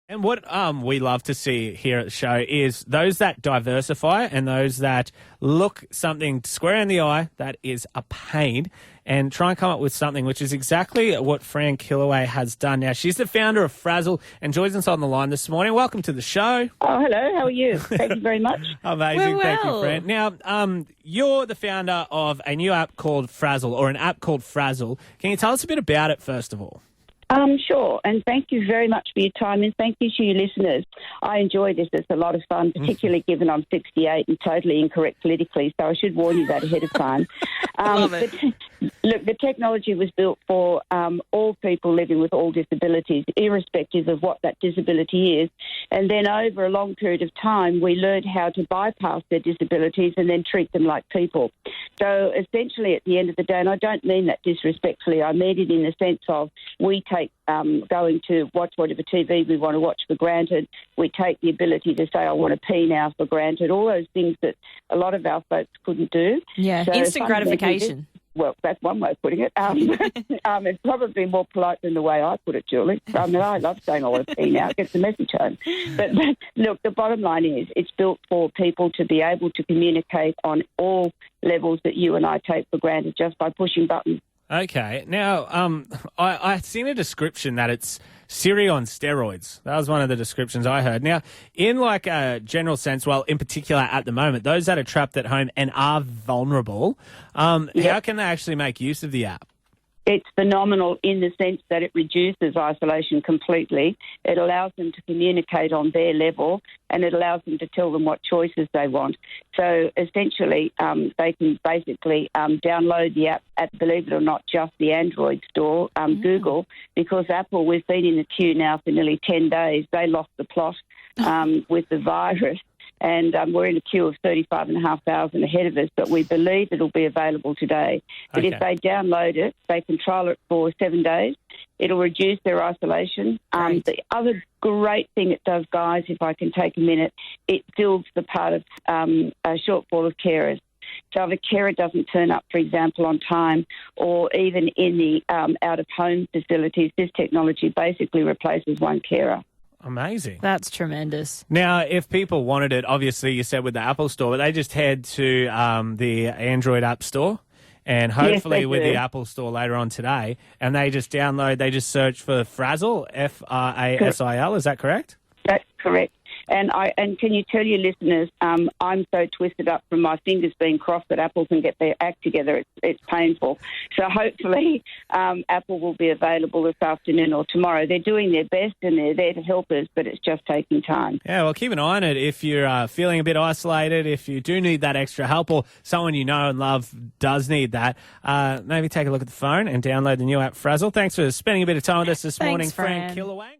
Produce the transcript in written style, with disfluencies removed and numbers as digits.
And what we love to see here at the show is those that diversify and those that look something square in the eye that is a pain and try and come up with something, which is exactly what Fran Killoway has done now. She's the founder of Frasil and joins us on the line this morning. Welcome to the show. Oh, hello. How are you? Thank you very much. Amazing. We're Thank you, well. Fran. Now, you're the founder of a new app called Frasil, or an app called Frasil. Can you tell us a bit about it, first of all? Sure, and thank you very much for your time, and thank you to your listeners. I enjoy this. It's a lot of fun, particularly given I'm 68 and totally incorrect politically, so I should warn you that ahead of time. Love it. Look, the technology was built for all people living with all disabilities, irrespective of what that disability is. And then over a long period of time, we learned how to bypass their disabilities and then treat them like people. So essentially, at the end of the day, and I don't mean that disrespectfully, I mean it in the sense of we take going to watch whatever TV we want to watch for granted. We take the ability to say, I want to pee now for granted, all those things that a lot of our folks couldn't do. Yeah, So instant gratification. Well, that's one way of putting it. It's probably more polite than the way I put it, Julie. I mean, I love saying I want to pee now. It gets the message home. But look, the bottom line is it's built for people to be able to communicate on all levels that you and I take for granted just by pushing buttons. Okay. Now, I've seen a description that it's Siri on steroids. That was one of the descriptions I heard. Now, in like a general sense, well, in particular at the moment, those that are trapped at home and are vulnerable, how can they actually make use of the app? It's phenomenal in the sense that it reduces isolation completely. It allows them to communicate on their level, and it allows them to tell them what choices they want. So essentially, they can basically download the app at, believe it or not, just the Android store, Google, because Apple, we've been in the queue now for nearly 10 days. They lost the plot with the virus. And we're in a queue of 35,500 ahead of us, but we believe it'll be available today. But if they download it, they can trial it for 7 days. It'll reduce their isolation. The other great thing it does, guys, if I can take a minute, it fills the part of a shortfall of carers. So if a carer doesn't turn up, for example, on time, or even in the out-of-home facilities, this technology basically replaces one carer. Amazing. That's tremendous. Now, if people wanted it, obviously you said with the Apple Store, but they just head to the Android App Store and hopefully with the Apple Store later on today, and they just download, they just search for Frasil, Frasil, is that correct? That's correct. And can you tell your listeners, I'm so twisted up from my fingers being crossed that Apple can get their act together. It's painful. So hopefully Apple will be available this afternoon or tomorrow. They're doing their best and they're there to help us, but it's just taking time. Yeah, well, keep an eye on it. If you're feeling a bit isolated, if you do need that extra help, or someone you know and love does need that, maybe take a look at the phone and download the new app Frasil. Thanks for spending a bit of time with us this morning, Fran Killoway.